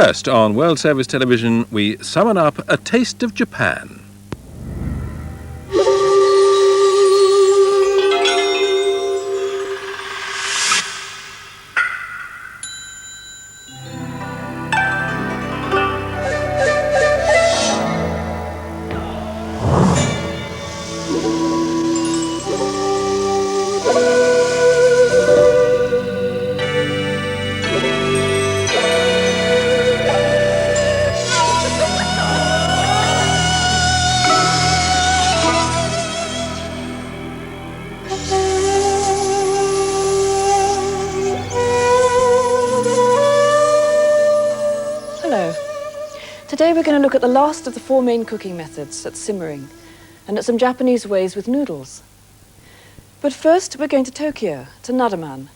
First, on World Service Television, we summon up A Taste of Japan. Hello. Today we're going to look at the last of the four main cooking methods, at simmering, and at some Japanese ways with noodles. But first we're going to Tokyo, to Nadaman,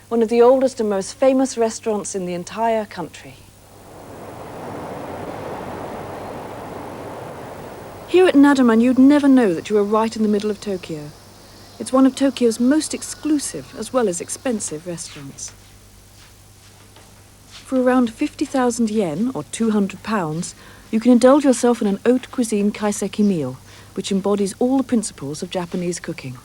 one of the oldest and most famous restaurants in the entire country. Here at Nadaman you'd never know that you were right in the middle of Tokyo. It's one of Tokyo's most exclusive as well as expensive restaurants. For around 50,000 yen, or £200, you can indulge yourself in an haute cuisine kaiseki meal, which embodies all the principles of Japanese cooking.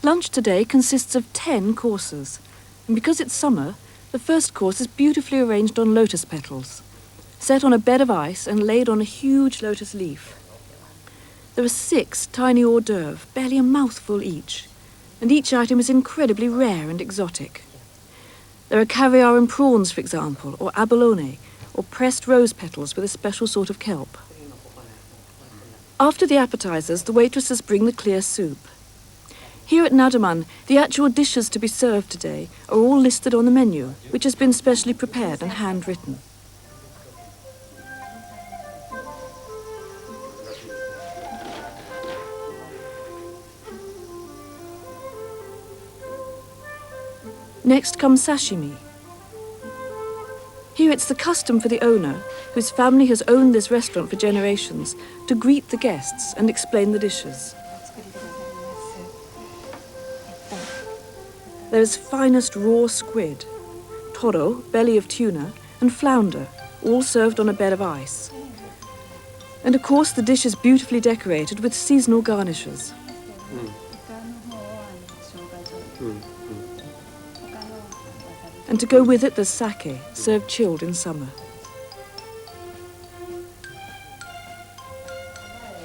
Lunch today consists of 10 courses, and because it's summer, the first course is beautifully arranged on lotus petals, set on a bed of ice and laid on a huge lotus leaf. There are 6 tiny hors d'oeuvres, barely a mouthful each, and each item is incredibly rare and exotic. There are caviar and prawns, for example, or abalone, or pressed rose petals with a special sort of kelp. After the appetizers, the waitresses bring the clear soup. Here at Nadaman, the actual dishes to be served today are all listed on the menu, which has been specially prepared and handwritten. Next comes sashimi. Here it's the custom for the owner, whose family has owned this restaurant for generations, to greet the guests and explain the dishes. There is finest raw squid, toro, belly of tuna, and flounder, all served on a bed of ice. And of course the dish is beautifully decorated with seasonal garnishes. And to go with it, there's sake, served chilled in summer.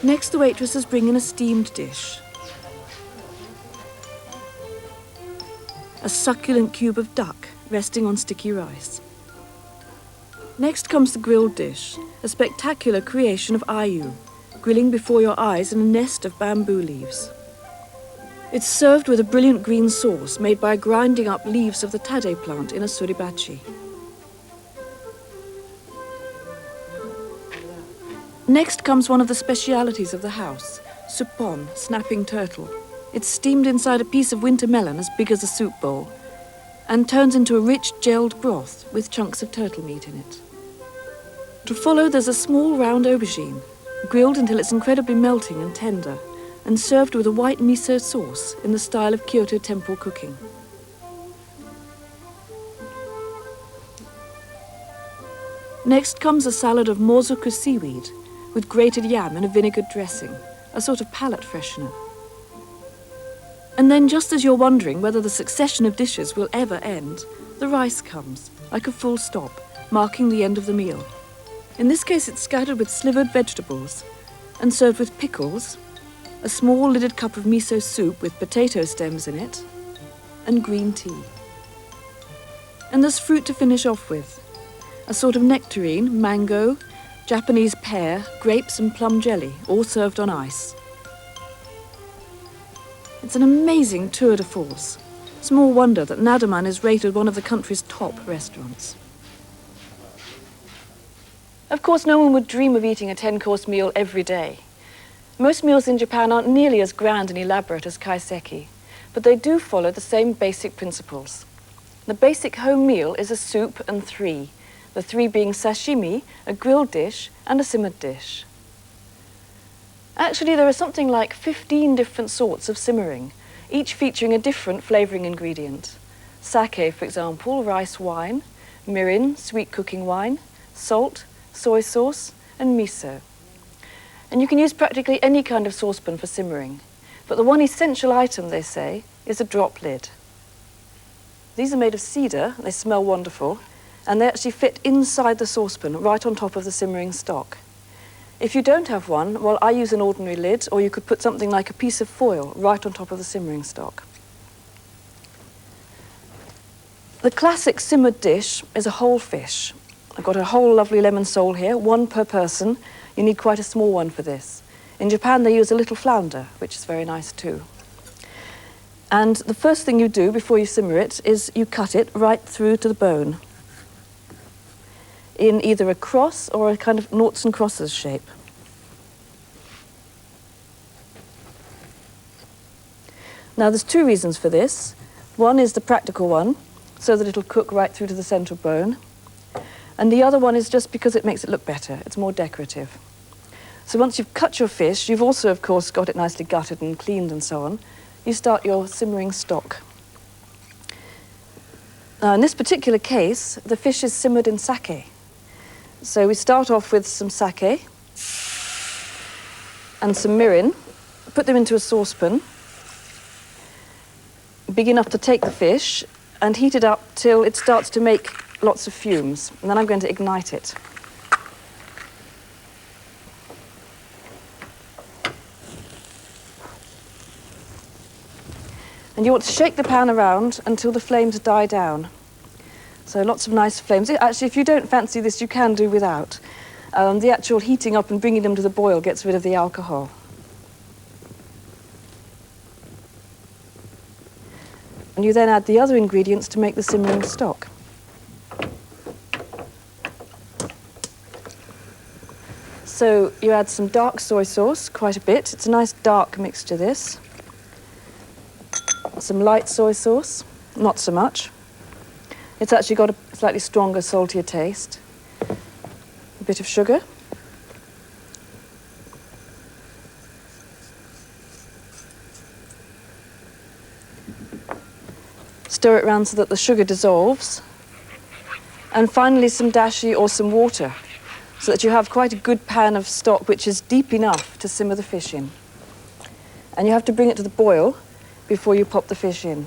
Next, the waitresses bring in a steamed dish. A succulent cube of duck resting on sticky rice. Next comes the grilled dish, a spectacular creation of ayu, grilling before your eyes in a nest of bamboo leaves. It's served with a brilliant green sauce made by grinding up leaves of the tade plant in a suribachi. Next comes one of the specialities of the house, suppon, snapping turtle. It's steamed inside a piece of winter melon as big as a soup bowl and turns into a rich gelled broth with chunks of turtle meat in it. To follow, there's a small round aubergine, grilled until it's incredibly melting and tender, and served with a white miso sauce in the style of Kyoto temple cooking. Next comes a salad of mozoku seaweed with grated yam and a vinegar dressing, a sort of palate freshener. And then, just as you're wondering whether the succession of dishes will ever end, the rice comes, like a full stop, marking the end of the meal. In this case, it's scattered with slivered vegetables and served with pickles, a small lidded cup of miso soup with potato stems in it, and green tea. And there's fruit to finish off with, a sort of nectarine, mango, Japanese pear, grapes and plum jelly, all served on ice. It's an amazing tour de force. Small wonder that Nadaman is rated one of the country's top restaurants. Of course, no one would dream of eating a 10-course meal every day. Most meals in Japan aren't nearly as grand and elaborate as kaiseki, but they do follow the same basic principles. The basic home meal is a soup and 3, the 3 being sashimi, a grilled dish, and a simmered dish. Actually, there are something like 15 different sorts of simmering, each featuring a different flavouring ingredient. Sake, for example, rice wine, mirin, sweet cooking wine, salt, soy sauce, and miso. And you can use practically any kind of saucepan for simmering. But the one essential item, they say, is a drop lid. These are made of cedar, they smell wonderful, and they actually fit inside the saucepan, right on top of the simmering stock. If you don't have one, well, I use an ordinary lid, or you could put something like a piece of foil right on top of the simmering stock. The classic simmered dish is a whole fish. I've got a whole lovely lemon sole here, one per person. You need quite a small one for this. In Japan, they use a little flounder, which is very nice too. And the first thing you do before you simmer it is you cut it right through to the bone in either a cross or a kind of noughts and crosses shape. Now, there's two reasons for this. One is the practical one, so that it'll cook right through to the central bone. And the other one is just because it makes it look better. It's more decorative. So once you've cut your fish, you've also, of course, got it nicely gutted and cleaned and so on. You start your simmering stock. Now, in this particular case, the fish is simmered in sake. So we start off with some sake and some mirin, put them into a saucepan, big enough to take the fish, and heat it up till it starts to make lots of fumes. And then I'm going to ignite it. And you want to shake the pan around until the flames die down. So lots of nice flames. Actually, if you don't fancy this, you can do without. The actual heating up and bringing them to the boil gets rid of the alcohol. And you then add the other ingredients to make the simmering stock. So you add some dark soy sauce, quite a bit. It's a nice dark mixture, this. Some light soy sauce, not so much. It's actually got a slightly stronger, saltier taste. A bit of sugar. Stir it around so that the sugar dissolves. And finally some dashi or some water, so that you have quite a good pan of stock which is deep enough to simmer the fish in. And you have to bring it to the boil before you pop the fish in.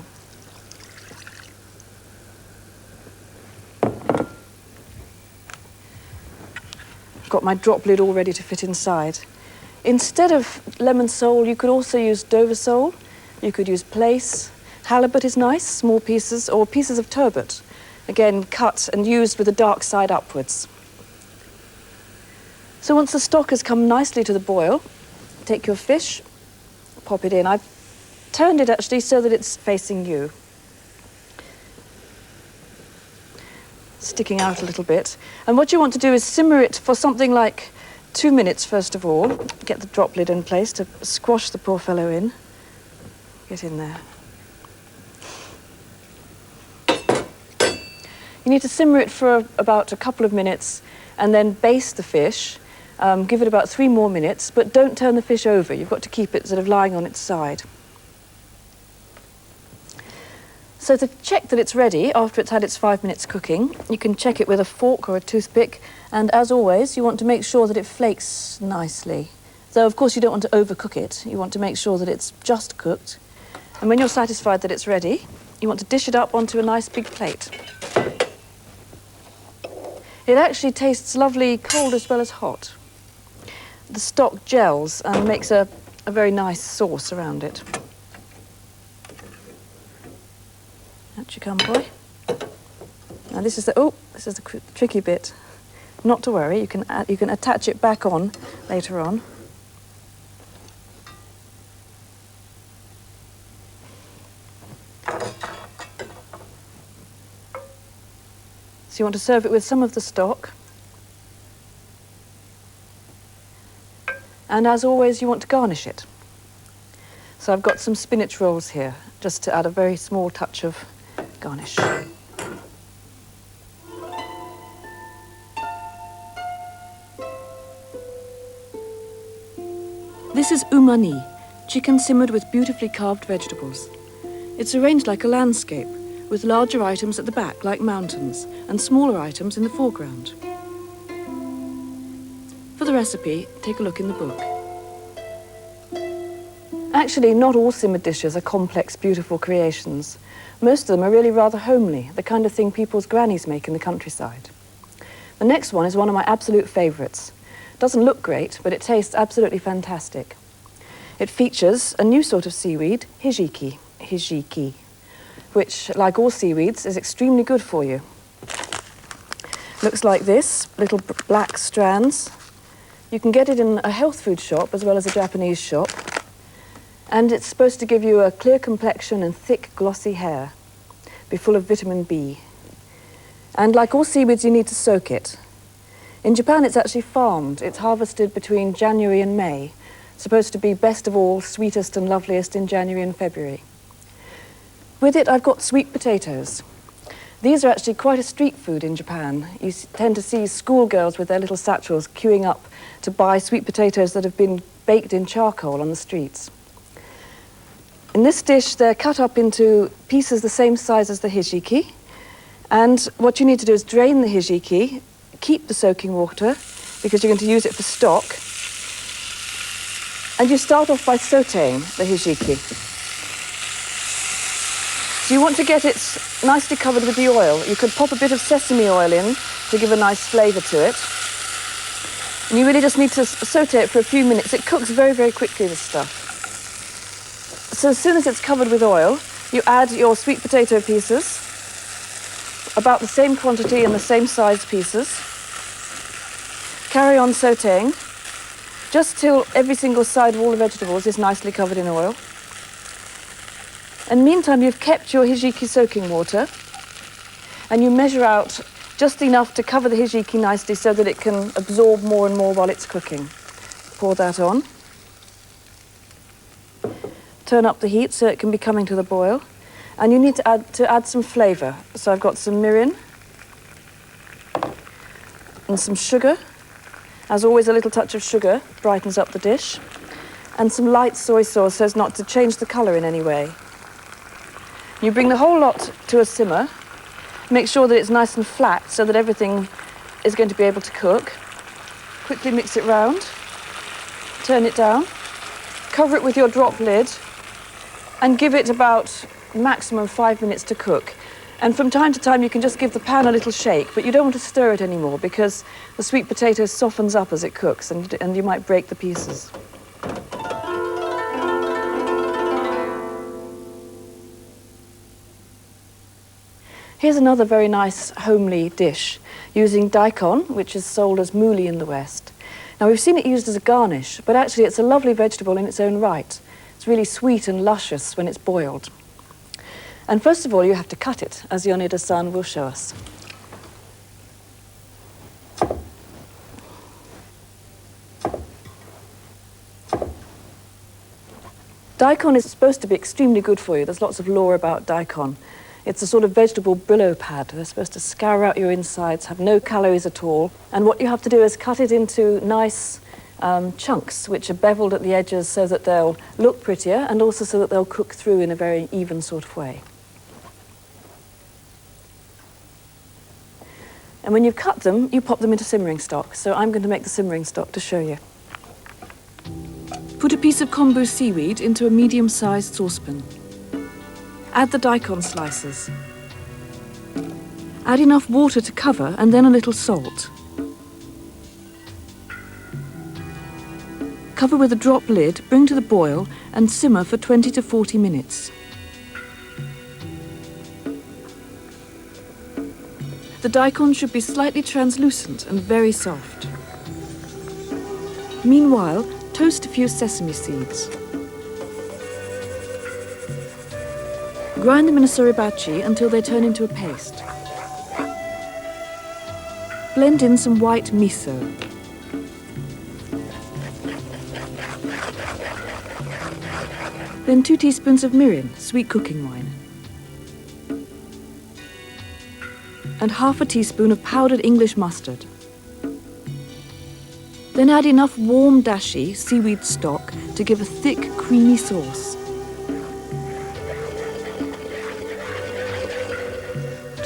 Got my drop lid all ready to fit inside. Instead of lemon sole, you could also use Dover sole. You could use plaice. Halibut is nice, small pieces, or pieces of turbot. Again, cut and used with the dark side upwards. So once the stock has come nicely to the boil, take your fish, pop it in. I've turned it actually so that it's facing you. Sticking out a little bit. And what you want to do is simmer it for something like 2 minutes, first of all. Get the drop lid in place to squash the poor fellow in. Get in there. You need to simmer it for about a couple of minutes and then baste the fish. Give it about 3 more minutes, but don't turn the fish over. You've got to keep it sort of lying on its side. So to check that it's ready, after it's had its 5 minutes cooking, you can check it with a fork or a toothpick, and as always, you want to make sure that it flakes nicely. Though, of course, you don't want to overcook it. You want to make sure that it's just cooked. And when you're satisfied that it's ready, you want to dish it up onto a nice big plate. It actually tastes lovely cold as well as hot. The stock gels and makes a very nice sauce around it. Out you come, boy. Now this is the tricky bit. Not to worry, you can attach it back on later on. So you want to serve it with some of the stock. And as always, you want to garnish it. So I've got some spinach rolls here, just to add a very small touch of garnish. This is umani, chicken simmered with beautifully carved vegetables. It's arranged like a landscape, with larger items at the back like mountains and smaller items in the foreground. For the recipe, take a look in the book. Actually, not all simmered dishes are complex, beautiful creations. Most of them are really rather homely, the kind of thing people's grannies make in the countryside. The next one is one of my absolute favourites. Doesn't look great, but it tastes absolutely fantastic. It features a new sort of seaweed, hijiki, which, like all seaweeds, is extremely good for you. Looks like this, little black strands. You can get it in a health food shop as well as a Japanese shop. And it's supposed to give you a clear complexion and thick, glossy hair. Be full of vitamin B. And like all seaweeds, you need to soak it. In Japan, it's actually farmed. It's harvested between January and May. It's supposed to be best of all, sweetest and loveliest in January and February. With it, I've got sweet potatoes. These are actually quite a street food in Japan. You tend to see schoolgirls with their little satchels queuing up to buy sweet potatoes that have been baked in charcoal on the streets. In this dish, they're cut up into pieces the same size as the hijiki. And what you need to do is drain the hijiki, keep the soaking water, because you're going to use it for stock. And you start off by sautéing the hijiki. So you want to get it nicely covered with the oil. You could pop a bit of sesame oil in to give a nice flavour to it. And you really just need to sauté it for a few minutes. It cooks very, very quickly, this stuff. So as soon as it's covered with oil, you add your sweet potato pieces, about the same quantity and the same size pieces. Carry on sautéing, just till every single side of all the vegetables is nicely covered in oil. And meantime, you've kept your hijiki soaking water, and you measure out just enough to cover the hijiki nicely so that it can absorb more and more while it's cooking. Pour that on. Turn up the heat so it can be coming to the boil. And you need to add some flavour. So I've got some mirin and some sugar. As always, a little touch of sugar brightens up the dish. And some light soy sauce so as not to change the colour in any way. You bring the whole lot to a simmer. Make sure that it's nice and flat so that everything is going to be able to cook. Quickly mix it round. Turn it down. Cover it with your drop lid. And give it about maximum 5 minutes to cook. And from time to time, you can just give the pan a little shake, but you don't want to stir it anymore because the sweet potato softens up as it cooks and you might break the pieces. Here's another very nice homely dish using daikon, which is sold as mouli in the West. Now, we've seen it used as a garnish, but actually it's a lovely vegetable in its own right. It's really sweet and luscious when it's boiled. And first of all, you have to cut it, as Yoneda-san will show us. Daikon is supposed to be extremely good for you. There's lots of lore about daikon. It's a sort of vegetable Brillo pad. They're supposed to scour out your insides, have no calories at all. And what you have to do is cut it into nice chunks, which are beveled at the edges so that they'll look prettier and also so that they'll cook through in a very even sort of way. And when you've cut them, you pop them into simmering stock. So I'm going to make the simmering stock to show you. Put a piece of kombu seaweed into a medium-sized saucepan. Add the daikon slices. Add enough water to cover and then a little salt. Cover with a drop lid, bring to the boil and simmer for 20 to 40 minutes. The daikon should be slightly translucent and very soft. Meanwhile, toast a few sesame seeds. Grind them in a suribachi until they turn into a paste. Blend in some white miso. Then 2 teaspoons of mirin, sweet cooking wine. And half a teaspoon of powdered English mustard. Then add enough warm dashi, seaweed stock, to give a thick, creamy sauce.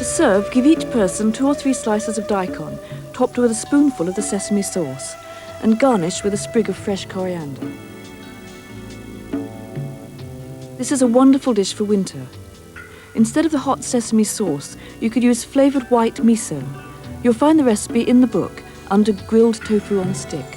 serve, give each person 2 or 3 slices of daikon, topped with a spoonful of the sesame sauce, and garnished with a sprig of fresh coriander. This is a wonderful dish for winter. Instead of the hot sesame sauce, you could use flavoured white miso. You'll find the recipe in the book under grilled tofu on stick.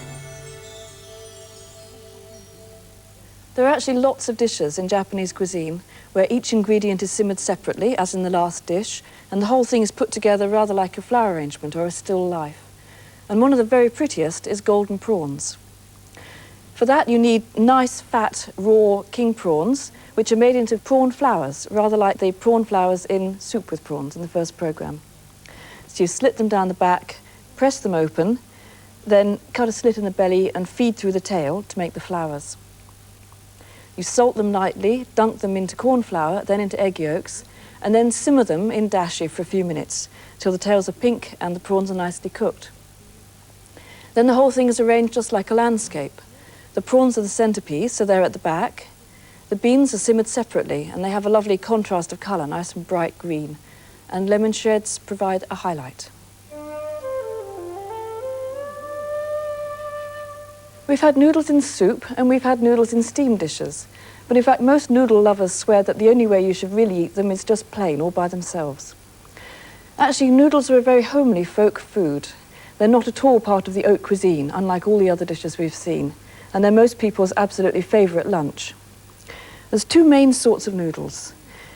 There are actually lots of dishes in Japanese cuisine where each ingredient is simmered separately, as in the last dish, and the whole thing is put together rather like a flower arrangement or a still life. And one of the very prettiest is golden prawns. For that you need nice, fat, raw king prawns, which are made into prawn flowers, rather like the prawn flowers in Soup with Prawns in the first programme. So you slit them down the back, press them open, then cut a slit in the belly and feed through the tail to make the flowers. You salt them lightly, dunk them into corn flour, then into egg yolks, and then simmer them in dashi for a few minutes till the tails are pink and the prawns are nicely cooked. Then the whole thing is arranged just like a landscape. The prawns are the centrepiece, so they're at the back. The beans are simmered separately, and they have a lovely contrast of colour, nice and bright green, and lemon shreds provide a highlight. We've had noodles in soup and we've had noodles in steamed dishes, but in fact most noodle lovers swear that the only way you should really eat them is just plain, all by themselves. Actually, noodles are a very homely folk food. They're not at all part of the haute cuisine, unlike all the other dishes we've seen, and they're most people's absolutely favourite lunch. There's 2 main sorts of noodles.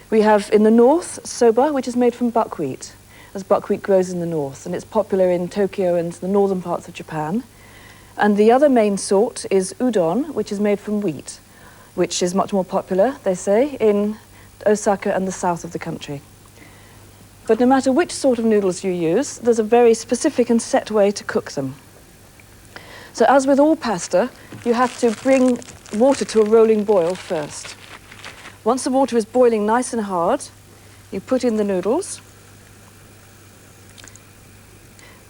We have in the north, soba, which is made from buckwheat, as buckwheat grows in the north, and it's popular in Tokyo and the northern parts of Japan. And the other main sort is udon, which is made from wheat, which is much more popular, they say, in Osaka and the south of the country. But no matter which sort of noodles you use, there's a very specific and set way to cook them. So as with all pasta, you have to bring water to a rolling boil first. Once the water is boiling nice and hard, you put in the noodles.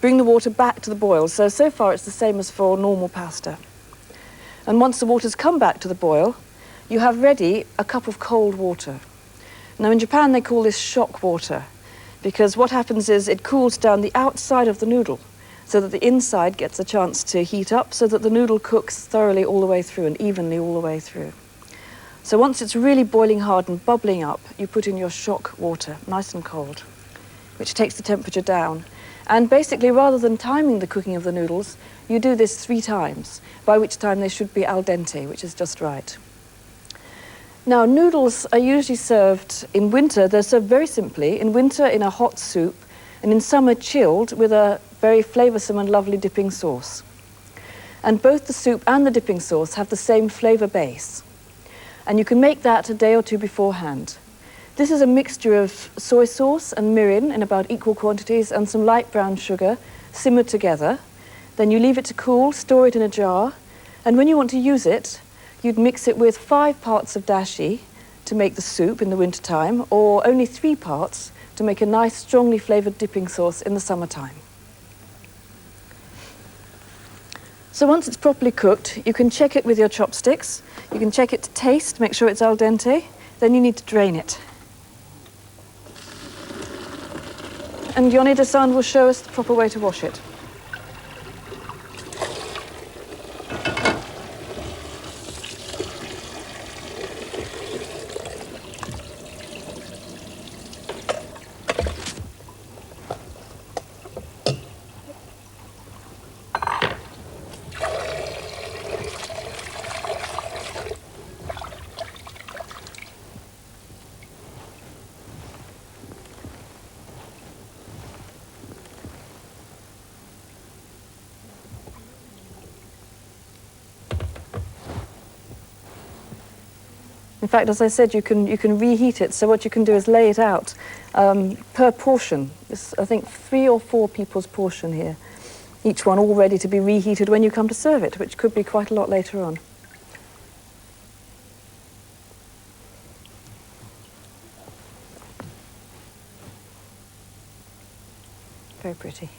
Bring the water back to the boil. So far it's the same as for normal pasta. And once the water's come back to the boil, you have ready a cup of cold water. Now in Japan they call this shock water, because what happens is it cools down the outside of the noodle so that the inside gets a chance to heat up so that the noodle cooks thoroughly all the way through and evenly all the way through. So once it's really boiling hard and bubbling up, you put in your shock water, nice and cold, which takes the temperature down. And basically, rather than timing the cooking of the noodles, you do this 3 times, by which time they should be al dente, which is just right. Now, noodles are usually served in winter. They're served very simply, in winter in a hot soup, and in summer chilled with a very flavoursome and lovely dipping sauce. And both the soup and the dipping sauce have the same flavour base. And you can make that a day or 2 beforehand. This is a mixture of soy sauce and mirin in about equal quantities and some light brown sugar simmered together. Then you leave it to cool, store it in a jar, and when you want to use it, you'd mix it with 5 parts of dashi to make the soup in the wintertime, or only 3 parts to make a nice, strongly flavoured dipping sauce in the summertime. So once it's properly cooked, you can check it with your chopsticks. You can check it to taste, make sure it's al dente. Then you need to drain it. And Yoneda-san will show us the proper way to wash it. In fact, as I said, you can reheat it. So what you can do is lay it out per portion. It's, I think, 3 or 4 people's portion here. Each one all ready to be reheated when you come to serve it, which could be quite a lot later on. Very pretty.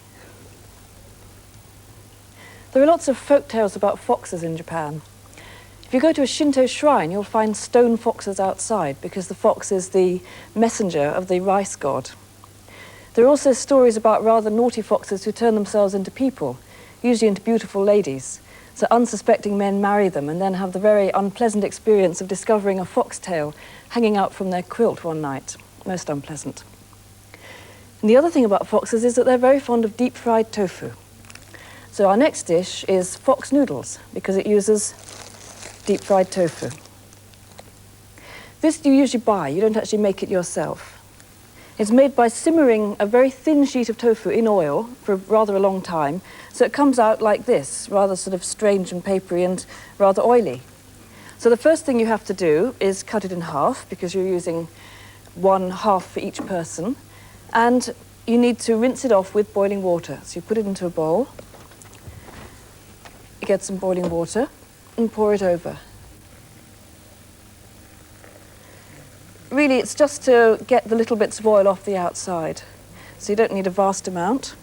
There are lots of folk tales about foxes in Japan. If you go to a Shinto shrine, you'll find stone foxes outside because the fox is the messenger of the rice god. There are also stories about rather naughty foxes who turn themselves into people, usually into beautiful ladies. So unsuspecting men marry them and then have the very unpleasant experience of discovering a foxtail hanging out from their quilt one night. Most unpleasant. And the other thing about foxes is that they're very fond of deep-fried tofu. So our next dish is fox noodles, because it uses deep-fried tofu. This you usually buy, you don't actually make it yourself. It's made by simmering a very thin sheet of tofu in oil for rather a long time, so it comes out like this, rather sort of strange and papery and rather oily. So the first thing you have to do is cut it in half, because you're using 1/2 for each person, and you need to rinse it off with boiling water. So you put it into a bowl, you get some boiling water, and pour it over. Really, it's just to get the little bits of oil off the outside, so you don't need a vast amount.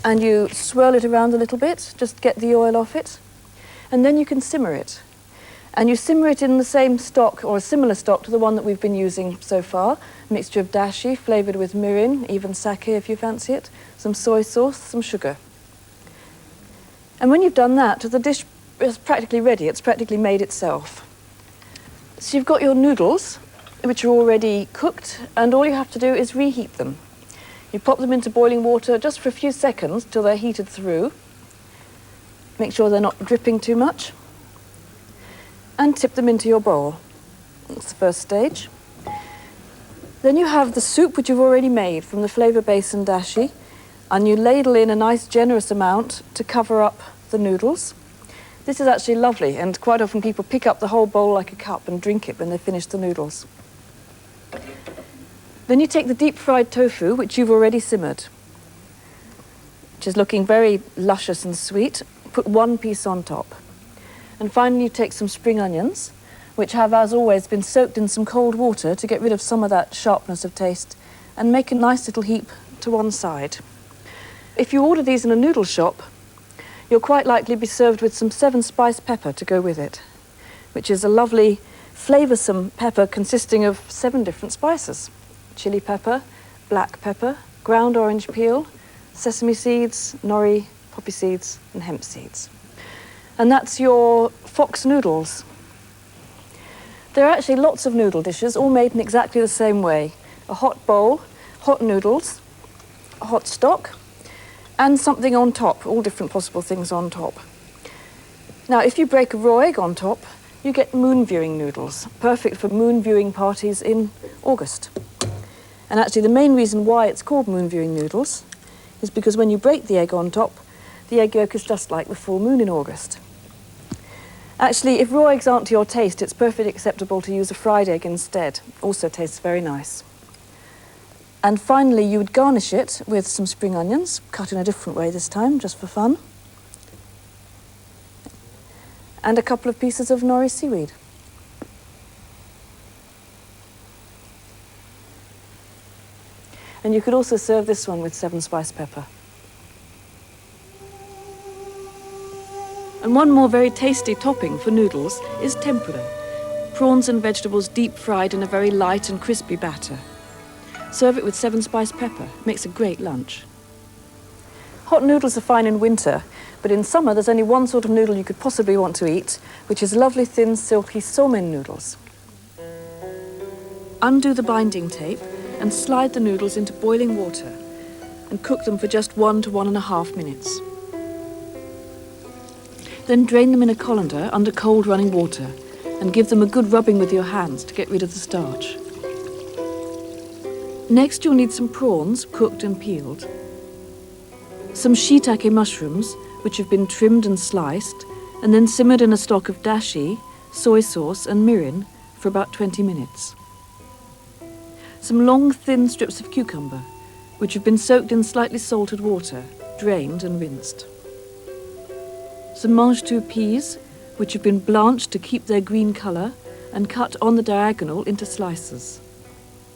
And you swirl it around a little bit, just get the oil off it, and then you can simmer it. And you simmer it in the same stock, or a similar stock to the one that we've been using so far, a mixture of dashi, flavoured with mirin, even sake if you fancy it, some soy sauce, some sugar. And when you've done that, the dish is practically ready. It's practically made itself. So you've got your noodles, which are already cooked, and all you have to do is reheat them. You pop them into boiling water just for a few seconds till they're heated through. Make sure they're not dripping too much. And tip them into your bowl. That's the first stage. Then you have the soup which you've already made from the flavour base and dashi, and you ladle in a nice generous amount to cover up the noodles. This is actually lovely, and quite often people pick up the whole bowl like a cup and drink it when they finish the noodles. Then you take the deep-fried tofu, which you've already simmered, which is looking very luscious and sweet. Put one piece on top. And finally you take some spring onions, which have, as always, been soaked in some cold water to get rid of some of that sharpness of taste, and make a nice little heap to one side. If you order these in a noodle shop, you'll quite likely be served with some 7-spice pepper to go with it, which is a lovely, flavoursome pepper consisting of 7 different spices. Chili pepper, black pepper, ground orange peel, sesame seeds, nori, poppy seeds, and hemp seeds. And that's your fox noodles. There are actually lots of noodle dishes, all made in exactly the same way. A hot bowl, hot noodles, a hot stock, and something on top, all different possible things on top. Now, if you break a raw egg on top, you get moon viewing noodles, perfect for moon viewing parties in August. And actually, the main reason why it's called moon viewing noodles is because when you break the egg on top, the egg yolk is just like the full moon in August. Actually, if raw eggs aren't to your taste, it's perfectly acceptable to use a fried egg instead. Also tastes very nice. And finally, you would garnish it with some spring onions, cut in a different way this time, just for fun. And a couple of pieces of nori seaweed. And you could also serve this one with 7-spice pepper. And one more very tasty topping for noodles is tempura. Prawns and vegetables deep fried in a very light and crispy batter. Serve it with 7-spice pepper. It makes a great lunch. Hot noodles are fine in winter, but in summer there's only one sort of noodle you could possibly want to eat, which is lovely thin silky somen noodles. Undo the binding tape and slide the noodles into boiling water and cook them for just 1 to 1.5 minutes. Then drain them in a colander under cold running water and give them a good rubbing with your hands to get rid of the starch. Next, you'll need some prawns, cooked and peeled, some shiitake mushrooms, which have been trimmed and sliced, and then simmered in a stock of dashi, soy sauce and mirin for about 20 minutes. Some long, thin strips of cucumber, which have been soaked in slightly salted water, drained and rinsed. Some mange-tout peas, which have been blanched to keep their green colour and cut on the diagonal into slices.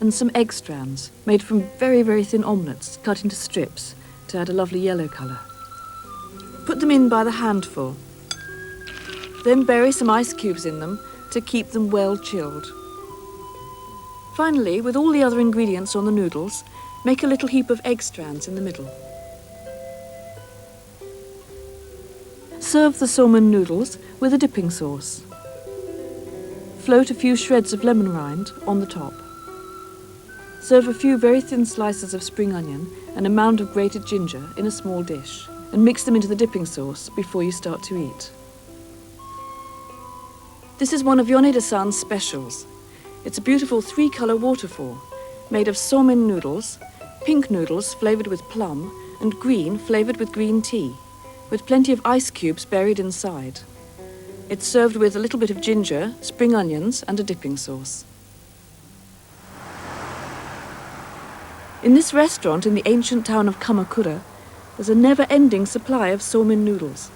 And some egg strands, made from very, very thin omelettes, cut into strips to add a lovely yellow colour. Put them in by the handful. Then bury some ice cubes in them to keep them well chilled. Finally, with all the other ingredients on the noodles, make a little heap of egg strands in the middle. Serve the somen noodles with a dipping sauce. Float a few shreds of lemon rind on the top. Serve a few very thin slices of spring onion and a mound of grated ginger in a small dish, and mix them into the dipping sauce before you start to eat. This is one of Yoneda-san's specials. It's a beautiful 3-colour waterfall made of somen noodles, pink noodles flavoured with plum, and green flavoured with green tea, with plenty of ice cubes buried inside. It's served with a little bit of ginger, spring onions, and a dipping sauce. In this restaurant in the ancient town of Kamakura, there's a never-ending supply of somen noodles,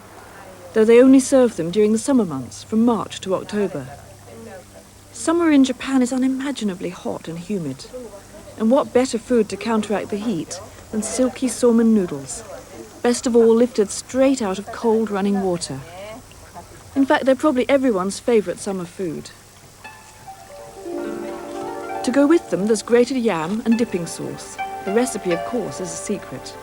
though they only serve them during the summer months, from March to October. Summer in Japan is unimaginably hot and humid, and what better food to counteract the heat than silky somen noodles, best of all lifted straight out of cold running water. In fact, they're probably everyone's favourite summer food. To go with them, there's grated yam and dipping sauce. The recipe, of course, is a secret.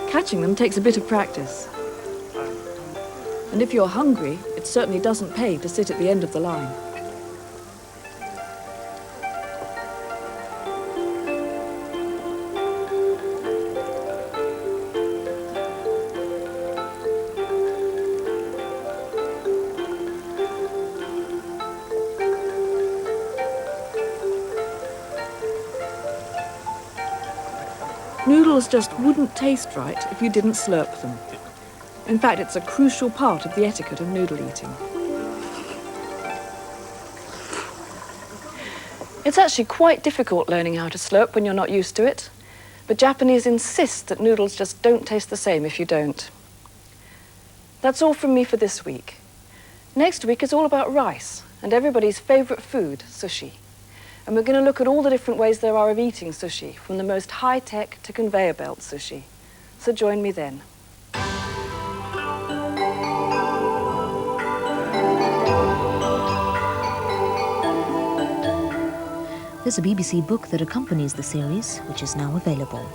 Catching them takes a bit of practice. And if you're hungry, it certainly doesn't pay to sit at the end of the line. Noodles just wouldn't taste right if you didn't slurp them. In fact, it's a crucial part of the etiquette of noodle eating. It's actually quite difficult learning how to slurp when you're not used to it, but Japanese insist that noodles just don't taste the same if you don't. That's all from me for this week. Next week is all about rice and everybody's favourite food, sushi. And we're going to look at all the different ways there are of eating sushi, from the most high-tech to conveyor belt sushi. So join me then. There's a BBC book that accompanies the series, which is now available.